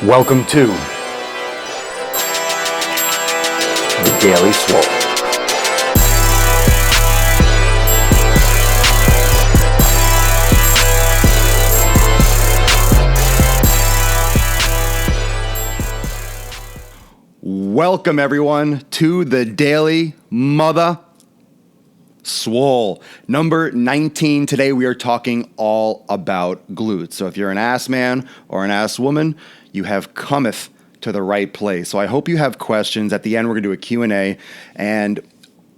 Welcome to the Daily Swole. Welcome everyone to the Daily Mother Swole. Number 19. Today we are talking all about glutes. So if you're an ass man or an ass woman, you have cometh to the right place. So I hope you have questions. At the end, we're going to do a Q&A. And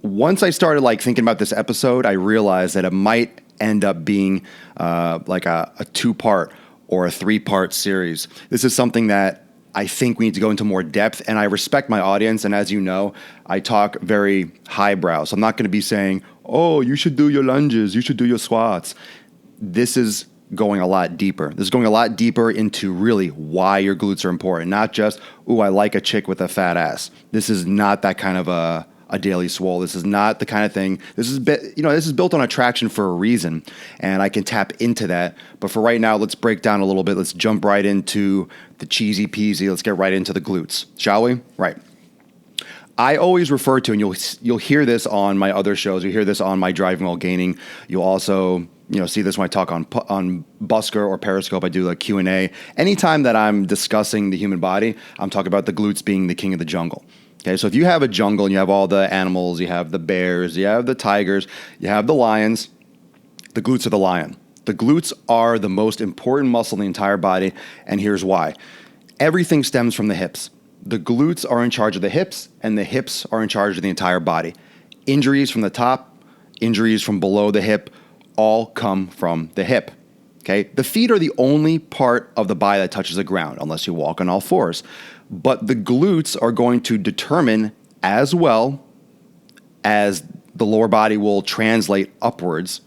once I started thinking about this episode, I realized that it might end up being like a two-part or a three-part series. This is something that I think we need to go into more depth, and I respect my audience. And as you know, I talk very highbrow. So I'm not going to be saying, oh, you should do your lunges, you should do your squats. This is going a lot deeper. This is going a lot deeper into really why your glutes are important, not just, ooh, I like a chick with a fat ass. This is not that kind of a daily swole. This is not the kind of thing. This is built on attraction for a reason, and I can tap into that. But for right now, let's break down a little bit. Let's jump right into the cheesy peasy. Let's get right into the glutes, shall we? Right. I always refer to, and you'll hear this on my other shows. You hear this on my Driving While Gaining. You'll also see this when I talk on Busker or Periscope. I do a Q&A. Anytime that I'm discussing the human body, I'm talking about the glutes being the king of the jungle. Okay, so if you have a jungle and you have all the animals, you have the bears, you have the tigers, you have the lions, the glutes are the lion. The glutes are the most important muscle in the entire body, and here's why. Everything stems from the hips. The glutes are in charge of the hips, and the hips are in charge of the entire body. Injuries from the top, injuries from below the hip, all come from the hip. Okay, the feet are the only part of the body that touches the ground, unless you walk on all fours. But the glutes are going to determine, as well as the lower body will translate upwards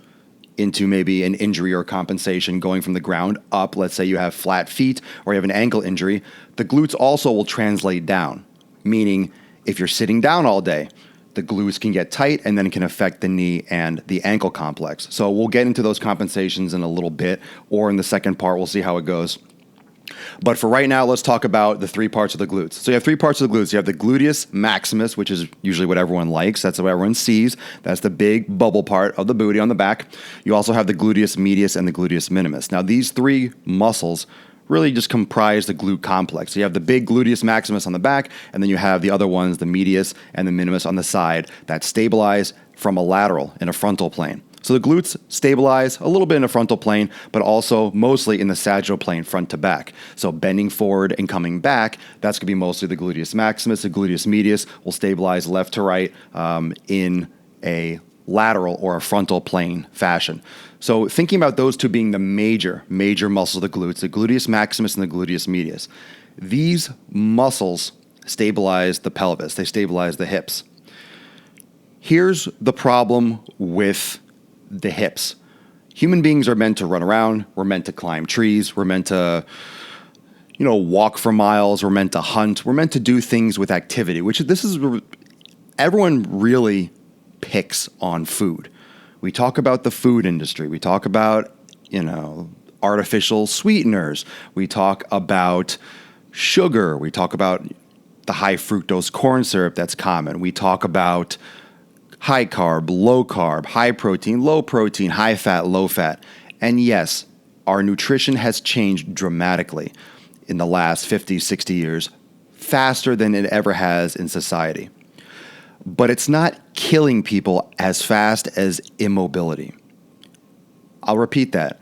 into maybe an injury or compensation going from the ground up. Let's say you have flat feet or you have an ankle injury. The glutes also will translate down, meaning if you're sitting down all day, the glutes can get tight and then it can affect the knee and the ankle complex. So we'll get into those compensations in a little bit, or in the second part, we'll see how it goes. But for right now, let's talk about the three parts of the glutes. So you have three parts of the glutes. You have the gluteus maximus, which is usually what everyone likes. That's what everyone sees. That's the big bubble part of the booty on the back. You also have the gluteus medius and the gluteus minimus. Now, these three muscles really just comprise the glute complex. So you have the big gluteus maximus on the back, and then you have the other ones, the medius and the minimus on the side, that stabilize from a lateral in a frontal plane. So the glutes stabilize a little bit in the frontal plane, but also mostly in the sagittal plane, front to back. So bending forward and coming back, that's going to be mostly the gluteus maximus. The gluteus medius will stabilize left to right in a lateral or a frontal plane fashion. So thinking about those two being the major muscles of the glutes, the gluteus maximus and the gluteus medius, these muscles stabilize the pelvis. They stabilize the hips. Here's the problem with the hips. Human beings are meant to run around. We're meant to climb trees. We're meant to, walk for miles. We're meant to hunt. We're meant to do things with activity, everyone really picks on food. We talk about the food industry. We talk about, artificial sweeteners. We talk about sugar. We talk about the high fructose corn syrup that's common. We talk about high carb, low carb, high protein, low protein, high fat, low fat. And yes, our nutrition has changed dramatically in the last 50, 60 years, faster than it ever has in society. But it's not killing people as fast as immobility. I'll repeat that.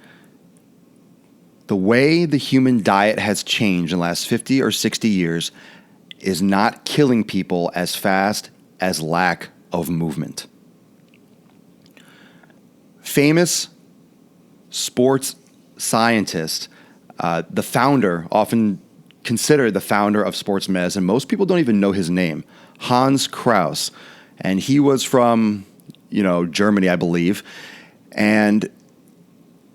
The way the human diet has changed in the last 50 or 60 years is not killing people as fast as lack of movement. Famous sports scientist, the founder, often considered the founder of sports medicine. Most people don't even know his name, Hans Kraus. And he was from, Germany, I believe. And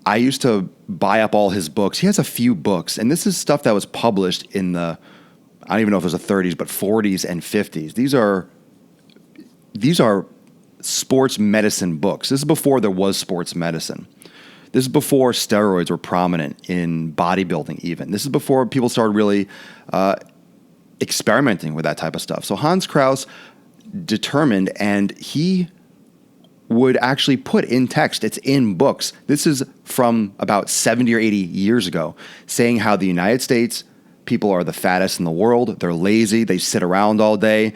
I used to buy up all his books. He has a few books. And this is stuff that was published in I don't even know if it was the 30s, but 40s and 50s. These are sports medicine books. This is before there was sports medicine. This is before steroids were prominent in bodybuilding even. This is before people started really experimenting with that type of stuff. So Hans Kraus determined, and he would actually put in text, it's in books. This is from about 70 or 80 years ago, saying how the United States people are the fattest in the world. They're lazy. They sit around all day.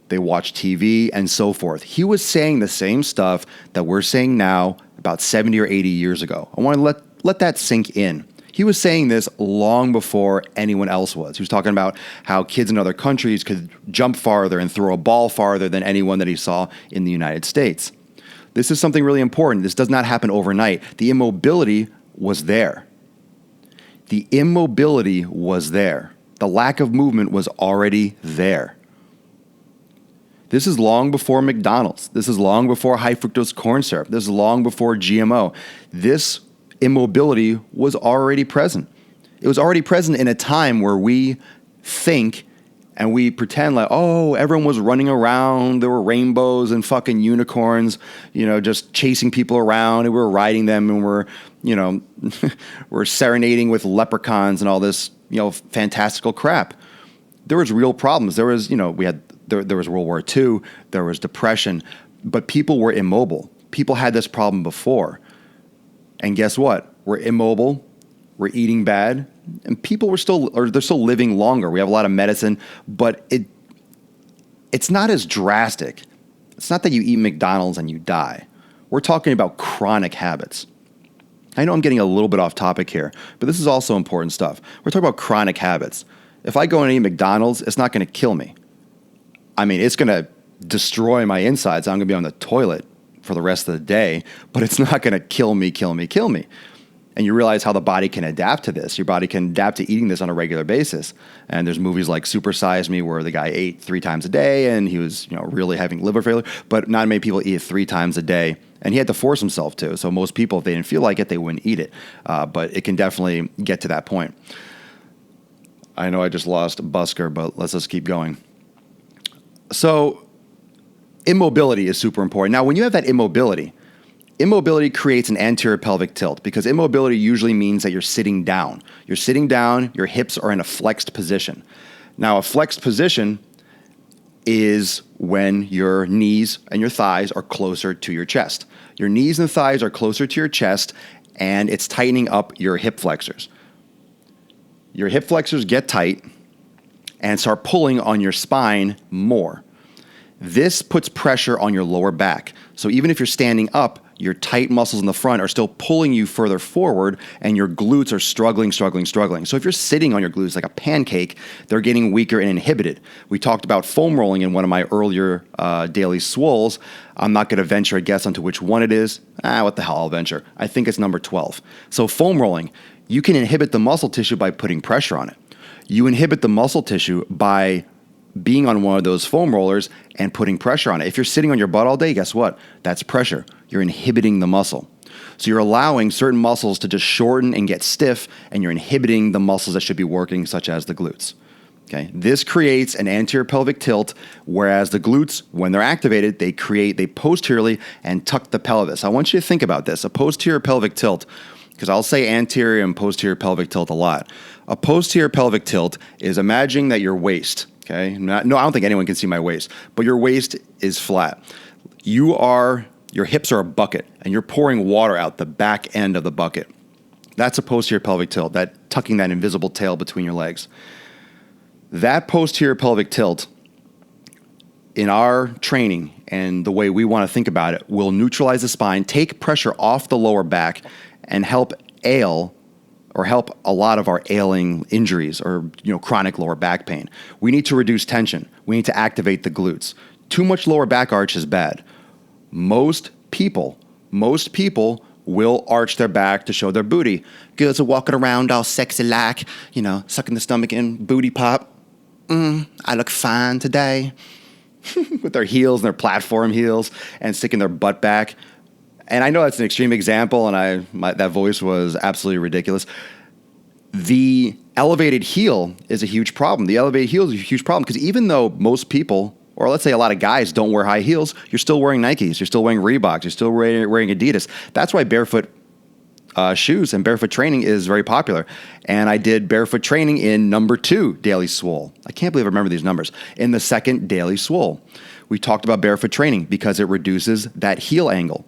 They watch TV and so forth. He was saying the same stuff that we're saying now about 70 or 80 years ago. I want to let that sink in. He was saying this long before anyone else was. He was talking about how kids in other countries could jump farther and throw a ball farther than anyone that he saw in the United States. This is something really important. This does not happen overnight. The immobility was there. The immobility was there. The lack of movement was already there. This is long before McDonald's. This is long before high fructose corn syrup. This is long before GMO. This immobility was already present. It was already present in a time where we think and we pretend like, oh, everyone was running around. There were rainbows and fucking unicorns, just chasing people around, and we were riding them, and we're serenading with leprechauns and all this, fantastical crap. There was real problems. There was, there was World War II. There was depression, but people were immobile. People had this problem before, and guess what? We're immobile. We're eating bad, and people they're still living longer. We have a lot of medicine, but it's not as drastic. It's not that you eat McDonald's and you die. We're talking about chronic habits. I know I'm getting a little bit off topic here, but this is also important stuff. We're talking about chronic habits. If I go and eat McDonald's, it's not going to kill me. I mean, it's going to destroy my insides. I'm going to be on the toilet for the rest of the day, but it's not going to kill me. And you realize how the body can adapt to this. Your body can adapt to eating this on a regular basis. And there's movies like Super Size Me where the guy ate 3 times a day and he was, really having liver failure. But not many people eat 3 times a day. And he had to force himself to. So most people, if they didn't feel like it, they wouldn't eat it. But it can definitely get to that point. I know I just lost Busker, but let's just keep going. So immobility is super important. Now, when you have that immobility creates an anterior pelvic tilt, because immobility usually means that you're sitting down. You're sitting down, your hips are in a flexed position. Now, a flexed position is when your knees and your thighs are closer to your chest. Your knees and thighs are closer to your chest, and it's tightening up your hip flexors. Your hip flexors get tight and start pulling on your spine more. This puts pressure on your lower back. So even if you're standing up, your tight muscles in the front are still pulling you further forward, and your glutes are struggling. So if you're sitting on your glutes like a pancake, they're getting weaker and inhibited. We talked about foam rolling in one of my earlier daily swoles. I'm not going to venture a guess onto which one it is. What the hell, I'll venture. I think it's number 12. So foam rolling, you can inhibit the muscle tissue by putting pressure on it. You inhibit the muscle tissue by being on one of those foam rollers and putting pressure on it. If you're sitting on your butt all day, guess what? That's pressure. You're inhibiting the muscle. So you're allowing certain muscles to just shorten and get stiff, and you're inhibiting the muscles that should be working, such as the glutes. Okay? This creates an anterior pelvic tilt, whereas the glutes, when they're activated, they posteriorly and tuck the pelvis. I want you to think about this. A posterior pelvic tilt, because I'll say anterior and posterior pelvic tilt a lot. A posterior pelvic tilt is imagining that your waist, okay? No, I don't think anyone can see my waist, but your waist is flat. Your hips are a bucket, and you're pouring water out the back end of the bucket. That's a posterior pelvic tilt, that tucking that invisible tail between your legs. That posterior pelvic tilt, in our training and the way we want to think about it, will neutralize the spine, take pressure off the lower back, and help a lot of our ailing injuries or chronic lower back pain. We need to reduce tension. We need to activate the glutes. Too much lower back arch is bad. Most people will arch their back to show their booty. Girls are walking around all sexy like, sucking the stomach in, booty pop. I look fine today. With their heels and their platform heels and sticking their butt back. And I know that's an extreme example, and that voice was absolutely ridiculous. The elevated heel is a huge problem. The elevated heel is a huge problem because even though most people, or let's say a lot of guys, don't wear high heels, you're still wearing Nikes, you're still wearing Reeboks, you're still wearing Adidas. That's why barefoot shoes, and barefoot training is very popular. And I did barefoot training in number 2 Daily Swole. I can't believe I remember these numbers. In the second Daily Swole, we talked about barefoot training because it reduces that heel angle.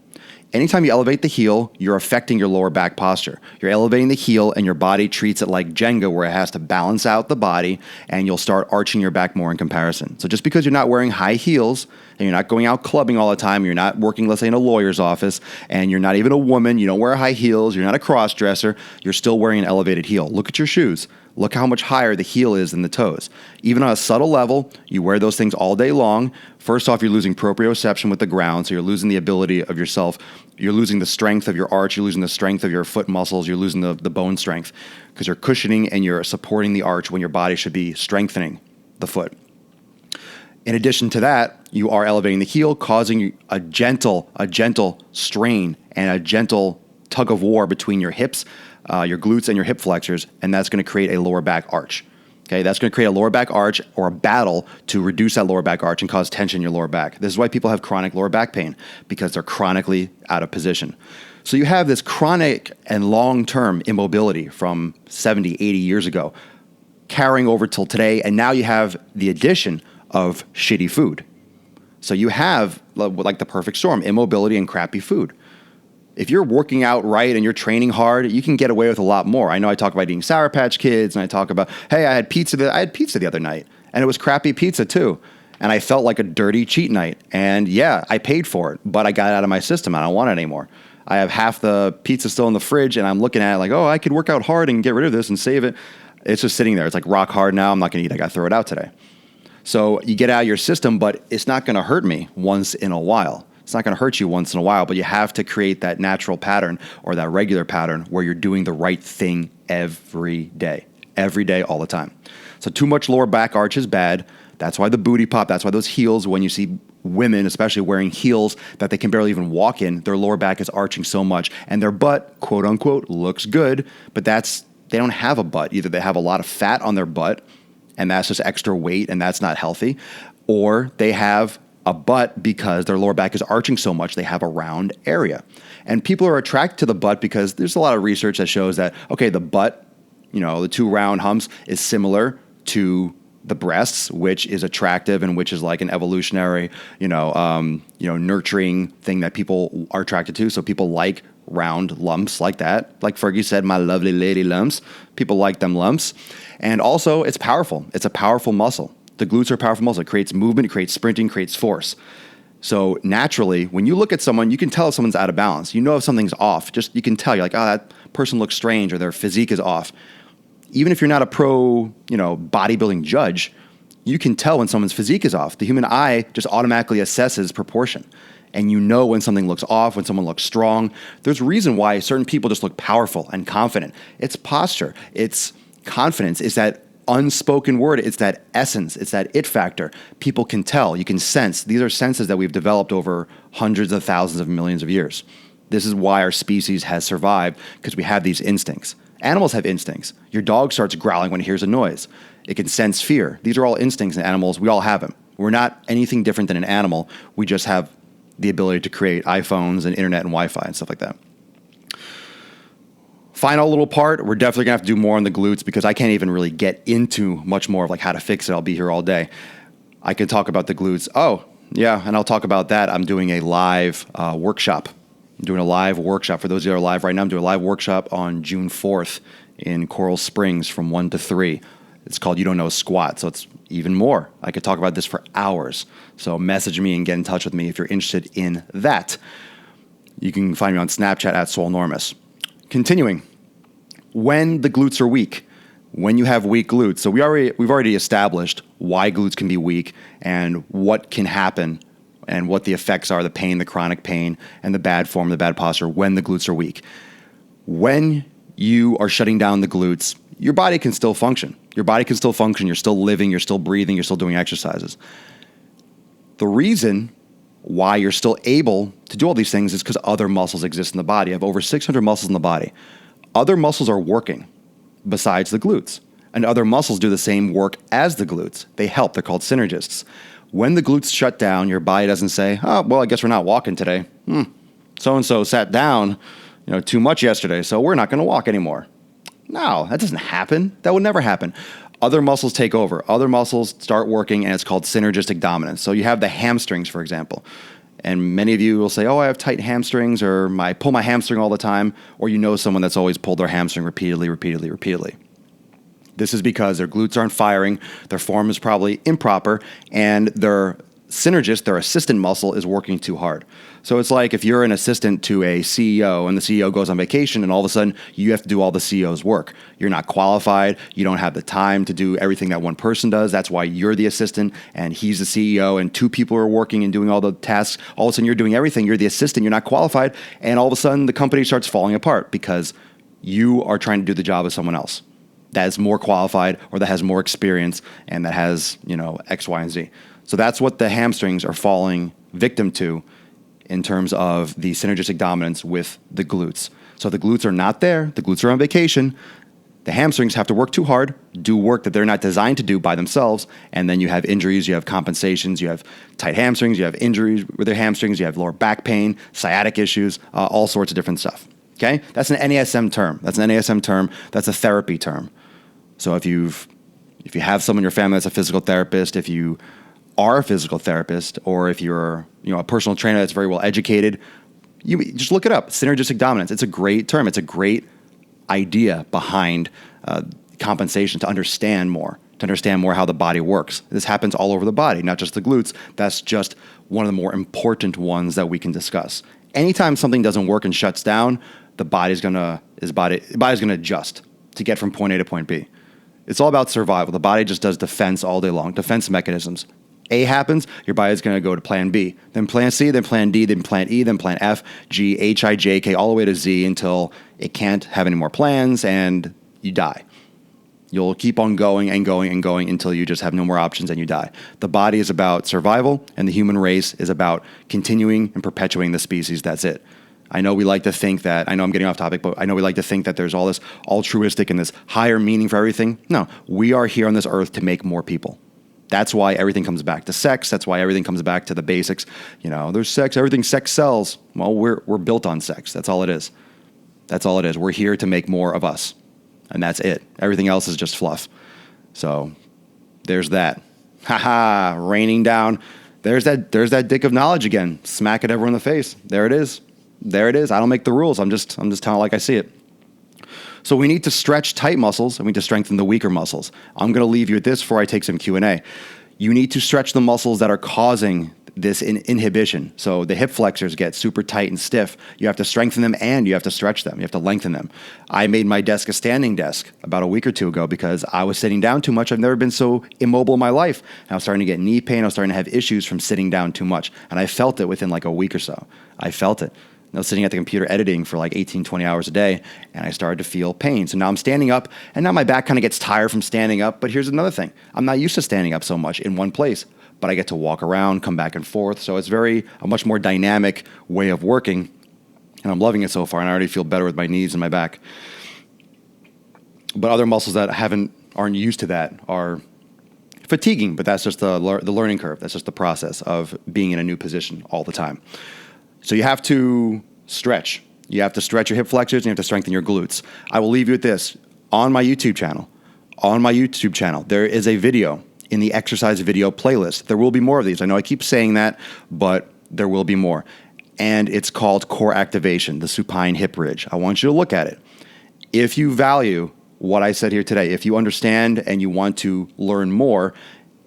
Anytime you elevate the heel, you're affecting your lower back posture. You're elevating the heel and your body treats it like Jenga, where it has to balance out the body, and you'll start arching your back more in comparison. So just because you're not wearing high heels and you're not going out clubbing all the time, you're not working, let's say, in a lawyer's office, and you're not even a woman, you don't wear high heels, you're not a cross-dresser, you're still wearing an elevated heel. Look at your shoes. Look how much higher the heel is than the toes. Even on a subtle level, you wear those things all day long. First off, you're losing proprioception with the ground, so you're losing the ability of yourself. You're losing the strength of your arch. You're losing the strength of your foot muscles. You're losing the bone strength because you're cushioning and you're supporting the arch when your body should be strengthening the foot. In addition to that, you are elevating the heel, causing a gentle strain and a gentle tug of war between your hips, your glutes, and your hip flexors, and that's going to create a lower back arch. Okay, that's going to create a lower back arch or a battle to reduce that lower back arch and cause tension in your lower back. This is why people have chronic lower back pain, because they're chronically out of position. So you have this chronic and long-term immobility from 70, 80 years ago carrying over till today, and now you have the addition of shitty food. So you have like the perfect storm, immobility and crappy food. If you're working out right and you're training hard, you can get away with a lot more. I know I talk about eating Sour Patch Kids, and I talk about, hey, I had pizza the other night, and it was crappy pizza too. And I felt like a dirty cheat night. And yeah, I paid for it, but I got it out of my system. I don't want it anymore. I have half the pizza still in the fridge, and I'm looking at it like, oh, I could work out hard and get rid of this and save it. It's just sitting there. It's like rock hard now. I'm not going to eat. I got to throw it out today. So you get out of your system, but it's not going to hurt me once in a while. It's not going to hurt you once in a while, but you have to create that natural pattern or that regular pattern where you're doing the right thing every day, all the time. So too much lower back arch is bad. That's why the booty pop, that's why those heels, when you see women, especially wearing heels that they can barely even walk in, their lower back is arching so much, and their butt, quote unquote, looks good, but they don't have a butt. Either they have a lot of fat on their butt, and that's just extra weight, and that's not healthy, or they have a butt because their lower back is arching so much, they have a round area. And people are attracted to the butt because there's a lot of research that shows that, okay, the butt, the two round humps is similar to the breasts, which is attractive and which is like an evolutionary, nurturing thing that people are attracted to. So people like round lumps like that. Like Fergie said, my lovely lady lumps. People like them lumps. And also it's powerful. It's a powerful muscle. The glutes are a powerful muscle. It creates movement, it creates sprinting, creates force. So naturally, when you look at someone, you can tell if someone's out of balance. You know if something's off. Just you can tell. You're like, oh, that person looks strange or their physique is off. Even if you're not a pro, bodybuilding judge, you can tell when someone's physique is off. The human eye just automatically assesses proportion. And you know when something looks off, when someone looks strong. There's a reason why certain people just look powerful and confident. It's posture. It's confidence. It's that unspoken word. It's that essence. It's that it factor. People can tell. You can sense. These are senses that we've developed over hundreds of thousands of millions of years. This is why our species has survived, because we have these instincts. Animals have instincts. Your dog starts growling when it hears a noise. It can sense fear. These are all instincts in animals. We all have them. We're not anything different than an animal. We just have the ability to create iPhones and internet and Wi-Fi and stuff like that. Final little part, we're definitely going to have to do more on the glutes because I can't even really get into much more of like how to fix it. I'll be here all day. I can talk about the glutes. Oh, yeah, and I'll talk about that. I'm doing a live workshop. I'm doing a live workshop. For those of you that are live right now, I'm doing a live workshop on June 4th in Coral Springs from 1 to 3. It's called You Don't Know Squat, so it's even more. I could talk about this for hours. So message me and get in touch with me if you're interested in that. You can find me on Snapchat at Swolenormous. Continuing. When the glutes are weak, when you have weak glutes. So we've already established why glutes can be weak and what can happen and what the effects are, the pain, the chronic pain, and the bad form, the bad posture when the glutes are weak. When you are shutting down the glutes, your body can still function. Your body can still function. You're still living. You're still breathing. You're still doing exercises. The reason why you're still able to do all these things is because other muscles exist in the body. I have over 600 muscles in the body. Other muscles are working besides the glutes, and other muscles do the same work as the glutes. They help. They're called synergists. When the glutes shut down, your body doesn't say, oh, well, I guess we're not walking today. So-and-so sat down. too much yesterday, so we're not going to walk anymore. No, that doesn't happen. That would never happen. Other muscles take over. Other muscles start working, and it's called synergistic dominance. So you have the hamstrings, for example. And many of you will say, oh, I have tight hamstrings, or I pull my hamstring all the time, or someone that's always pulled their hamstring repeatedly. This is because their glutes aren't firing, their form is probably improper, and their synergist, their assistant muscle, is working too hard. So it's like if you're an assistant to a CEO and the CEO goes on vacation and all of a sudden you have to do all the CEO's work. You're not qualified. You don't have the time to do everything that one person does. That's why you're the assistant and he's the CEO and two people are working and doing all the tasks. All of a sudden you're doing everything. You're the assistant. You're not qualified. And all of a sudden the company starts falling apart because you are trying to do the job of someone else that is more qualified or that has more experience and that has, X, Y, and Z. So that's what the hamstrings are falling victim to in terms of the synergistic dominance with the glutes. So if the glutes are not there, the glutes are on vacation, the hamstrings have to work too hard, do work that they're not designed to do by themselves, and then you have injuries, you have compensations, you have tight hamstrings, you have injuries with their hamstrings, you have lower back pain, sciatic issues, all sorts of different stuff. Okay? That's an NASM term. That's a therapy term. So if you have someone in your family that's a physical therapist, if you are a physical therapist, or if you're a personal trainer that's very well educated, you just look it up. Synergistic dominance. It's a great term. It's a great idea behind compensation to understand more how the body works. This happens all over the body, not just the glutes. That's just one of the more important ones that we can discuss. Anytime something doesn't work and shuts down, the body's gonna adjust to get from point A to point B. It's all about survival. The body just does defense all day long, defense mechanisms. A happens, your body's going to go to plan B, then plan C, then plan D, then plan E, then plan F, G, H, I, J, K, all the way to Z until it can't have any more plans and you die. You'll keep on going and going and going until you just have no more options and you die. The body is about survival and the human race is about continuing and perpetuating the species. That's it. I know we like to think that, I know I'm getting off topic, but I know we like to think that there's all this altruistic and this higher meaning for everything. No, we are here on this earth to make more people. That's why everything comes back to sex. That's why everything comes back to the basics. There's sex, everything sex sells. Well, we're built on sex. That's all it is. We're here to make more of us. And that's it. Everything else is just fluff. So there's that. Raining down. There's that dick of knowledge again. Smack at everyone in the face. There it is. I don't make the rules. I'm just telling it like I see it. So we need to stretch tight muscles and we need to strengthen the weaker muscles. I'm going to leave you with this before I take some Q&A. You need to stretch the muscles that are causing this inhibition. So the hip flexors get super tight and stiff. You have to strengthen them and you have to stretch them. You have to lengthen them. I made my desk a standing desk about a week or two ago because I was sitting down too much. I've never been so immobile in my life. And I was starting to get knee pain. I was starting to have issues from sitting down too much. And I felt it within like a week or so. I felt it. I was sitting at the computer editing for like 18, 20 hours a day, and I started to feel pain. So now I'm standing up, and now my back kind of gets tired from standing up. But here's another thing. I'm not used to standing up so much in one place, but I get to walk around, come back and forth. So it's a much more dynamic way of working, and I'm loving it so far, and I already feel better with my knees and my back. But other muscles that aren't used to that are fatiguing, but that's just the learning curve. That's just the process of being in a new position all the time. So you have to stretch. You have to stretch your hip flexors and you have to strengthen your glutes. I will leave you with this. On my YouTube channel, there is a video in the exercise video playlist. There will be more of these. I know I keep saying that, but there will be more. And it's called Core Activation, the Supine Hip Ridge. I want you to look at it. If you value what I said here today, if you understand and you want to learn more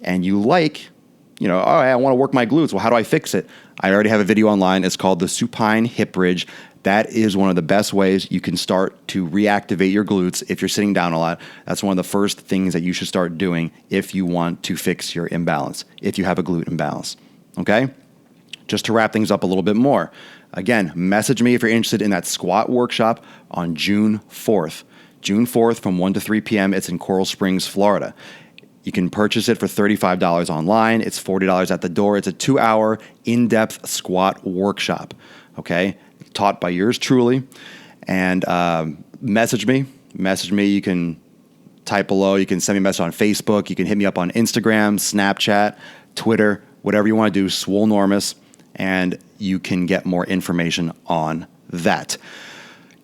and you like, all right, I want to work my glutes. Well, how do I fix it? I already have a video online. It's called the Supine Hip Bridge. That is one of the best ways you can start to reactivate your glutes if you're sitting down a lot. That's one of the first things that you should start doing if you want to fix your imbalance, if you have a glute imbalance. Okay? Just to wrap things up a little bit more. Again, message me if you're interested in that squat workshop on June 4th. June 4th from 1 to 3 p.m. It's in Coral Springs, Florida. You can purchase it for $35 online. It's $40 at the door. It's a 2-hour in-depth squat workshop, okay? Taught by yours truly. And message me. You can type below. You can send me a message on Facebook. You can hit me up on Instagram, Snapchat, Twitter, whatever you want to do, Swolenormous, and you can get more information on that.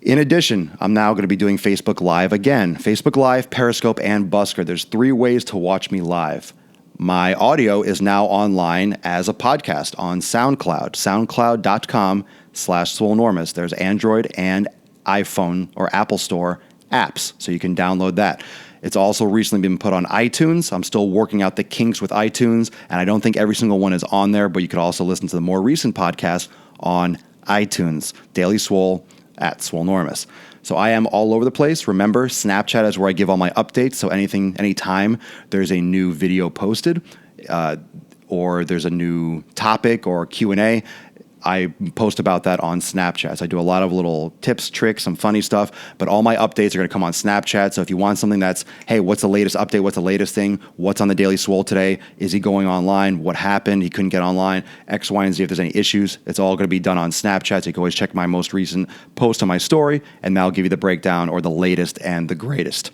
In addition, I'm now going to be doing Facebook Live again. Facebook Live, Periscope, and Busker. There's 3 ways to watch me live. My audio is now online as a podcast on SoundCloud, soundcloud.com/Swolenormous. There's Android and iPhone or Apple Store apps, so you can download that. It's also recently been put on iTunes. I'm still working out the kinks with iTunes, and I don't think every single one is on there, but you could also listen to the more recent podcast on iTunes, Daily Swole at Swolenormous. So I am all over the place. Remember, Snapchat is where I give all my updates. So anytime there's a new video posted, or there's a new topic or Q&A, I post about that on Snapchat. So I do a lot of little tips, tricks, some funny stuff, but all my updates are going to come on Snapchat. So if you want something that's, hey, what's the latest update? What's the latest thing? What's on the Daily Swole today? Is he going online? What happened? He couldn't get online. X, Y, and Z. If there's any issues, it's all going to be done on Snapchat. So you can always check my most recent post on my story, and that'll give you the breakdown or the latest and the greatest.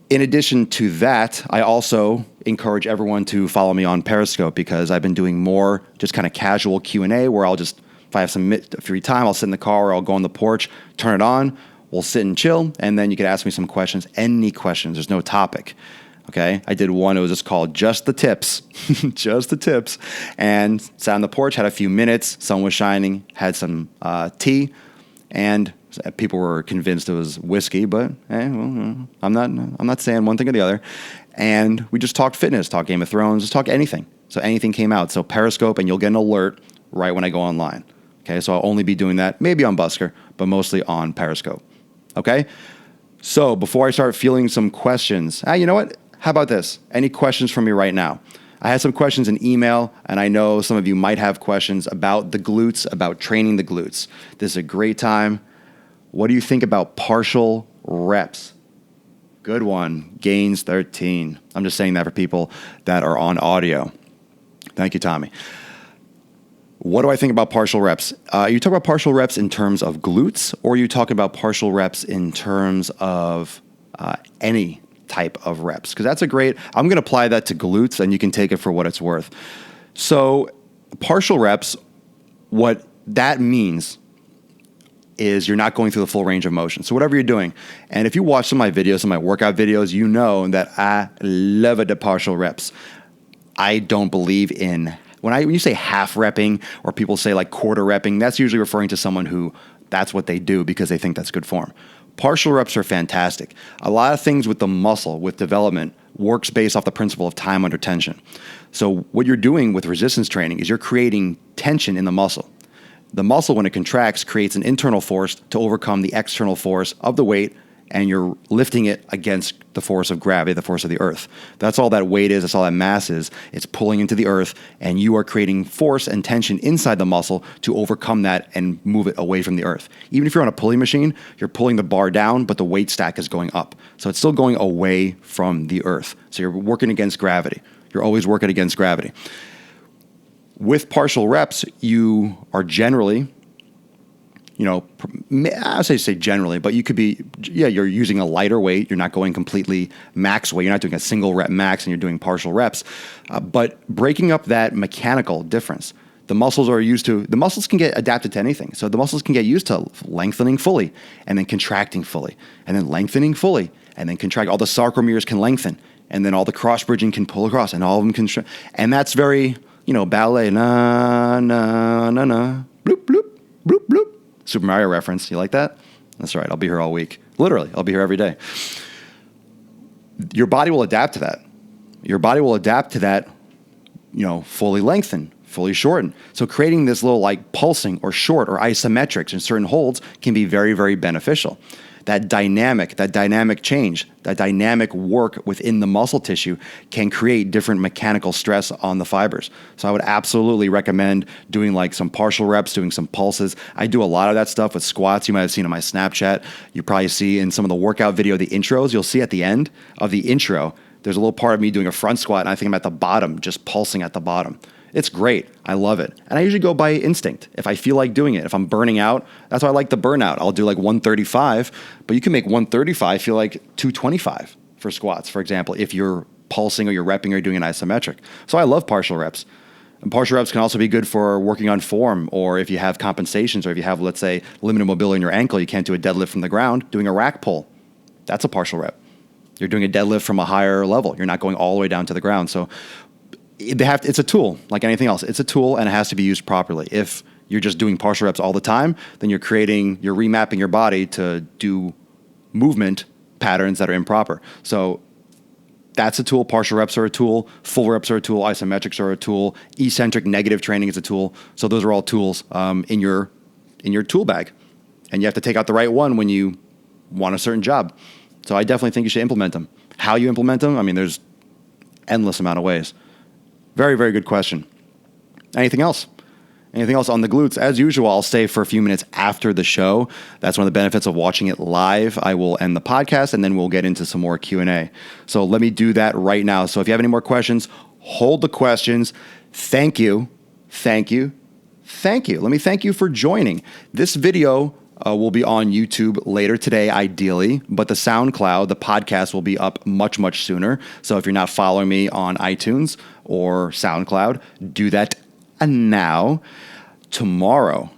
In addition to that, I also encourage everyone to follow me on Periscope because I've been doing more just kind of casual Q&A where I'll just, if I have some free time, I'll sit in the car or I'll go on the porch, turn it on, we'll sit and chill, and then you can ask me some questions, any questions. There's no topic. Okay, I did one, it was just called Just the Tips, Just the Tips, and sat on the porch, had a few minutes, sun was shining, had some tea, and people were convinced it was whiskey, but I'm not saying one thing or the other. And we just talked fitness, talked Game of Thrones, just talk anything. So anything came out. So Periscope, and you'll get an alert right when I go online. Okay, so I'll only be doing that maybe on Busker, but mostly on Periscope. Okay, so before I start fielding some questions, you know what? How about this? Any questions from me right now? I had some questions in email, and I know some of you might have questions about the glutes, about training the glutes. This is a great time. What do you think about partial reps? Good one. Gains 13. I'm just saying that for people that are on audio. Thank you, Tommy. What do I think about partial reps? You talk about partial reps in terms of glutes, or you talk about partial reps in terms of any type of reps? Because that's a great, I'm going to apply that to glutes, and you can take it for what it's worth. So partial reps, what that means is you're not going through the full range of motion. So whatever you're doing, and if you watch some of my videos, some of my workout videos, you know that I love the partial reps. I don't believe in, when you say half repping or people say like quarter repping, that's usually referring to someone who that's what they do because they think that's good form. Partial reps are fantastic. A lot of things with the muscle, with development, works based off the principle of time under tension. So what you're doing with resistance training is you're creating tension in the muscle. The muscle, when it contracts, creates an internal force to overcome the external force of the weight, and you're lifting it against the force of gravity, the force of the earth. That's all that weight is. That's all that mass is. It's pulling into the earth, and you are creating force and tension inside the muscle to overcome that and move it away from the earth. Even if you're on a pulley machine, you're pulling the bar down, but the weight stack is going up. So it's still going away from the earth. So you're working against gravity. You're always working against gravity. With partial reps, you are generally, I say generally, but you could be, you're using a lighter weight. You're not going completely max weight. You're not doing a single rep max and you're doing partial reps. But breaking up that mechanical difference, the muscles can get adapted to anything. So the muscles can get used to lengthening fully and then contracting fully and then lengthening fully and then contract. All the sarcomeres can lengthen and then all the cross bridging can pull across and all of them can, and that's very, ballet, na, na, na, na, bloop, bloop, bloop, bloop. Super Mario reference. You like that? That's right. I'll be here all week. Literally, I'll be here every day. Your body will adapt to that. Your body will adapt to that, fully lengthen, fully shorten. So creating this little like pulsing or short or isometrics in certain holds can be very, very beneficial. That dynamic change, that dynamic work within the muscle tissue can create different mechanical stress on the fibers. So I would absolutely recommend doing like some partial reps, doing some pulses. I do a lot of that stuff with squats. You might have seen on my Snapchat. You probably see in some of the workout video, the intros, you'll see at the end of the intro, there's a little part of me doing a front squat, and I think I'm at the bottom, just pulsing at the bottom. It's great. I love it. And I usually go by instinct. If I feel like doing it, if I'm burning out, that's why I like the burnout. I'll do like 135, but you can make 135 feel like 225 for squats, for example, if you're pulsing or you're repping or doing an isometric. So I love partial reps. And partial reps can also be good for working on form, or if you have compensations, or if you have, let's say, limited mobility in your ankle, you can't do a deadlift from the ground, doing a rack pull. That's a partial rep. You're doing a deadlift from a higher level. You're not going all the way down to the ground. So it's a tool, like anything else. It's a tool, and it has to be used properly. If you're just doing partial reps all the time, then you're remapping your body to do movement patterns that are improper. So that's a tool. Partial reps are a tool. Full reps are a tool. Isometrics are a tool. Eccentric negative training is a tool. So those are all tools in your tool bag. And you have to take out the right one when you want a certain job. So I definitely think you should implement them. How you implement them? I mean, there's endless amount of ways. Very, very good question. Anything else? Anything else on the glutes? As usual, I'll stay for a few minutes after the show. That's one of the benefits of watching it live. I will end the podcast, and then we'll get into some more Q&A. So let me do that right now. So if you have any more questions, hold the questions. Thank you. Thank you. Thank you. Let me thank you for joining. This video will be on YouTube later today, ideally, but the SoundCloud, the podcast, will be up much, much sooner. So if you're not following me on iTunes or SoundCloud, do that now. Tomorrow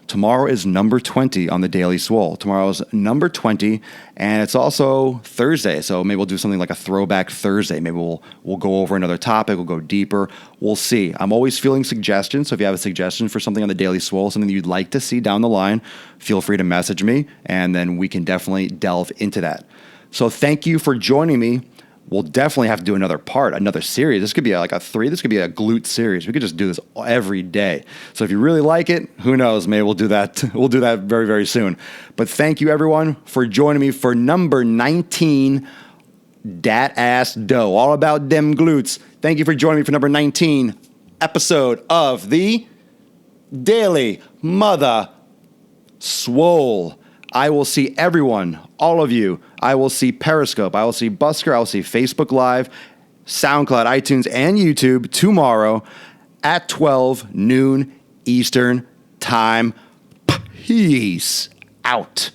is number 20 on the Daily Swole. Tomorrow is number 20, and it's also Thursday. So maybe we'll do something like a throwback Thursday. Maybe we'll go over another topic. We'll go deeper. We'll see. I'm always feeling suggestions. So if you have a suggestion for something on the Daily Swole, something that you'd like to see down the line, feel free to message me, and then we can definitely delve into that. So thank you for joining me. We'll definitely have to do another series. This could be this could be a glute series. We could just do this every day. So if you really like it, who knows, maybe we'll do that. We'll do that very, very soon. But thank you everyone for joining me for number 19, Dat Ass Dough, all about them glutes. Thank you for joining me for number 19 episode of the Daily Mother Swole. I will see everyone, all of you. I will see Periscope. I will see Busker. I will see Facebook Live, SoundCloud, iTunes, and YouTube tomorrow at 12 noon Eastern Time. Peace out.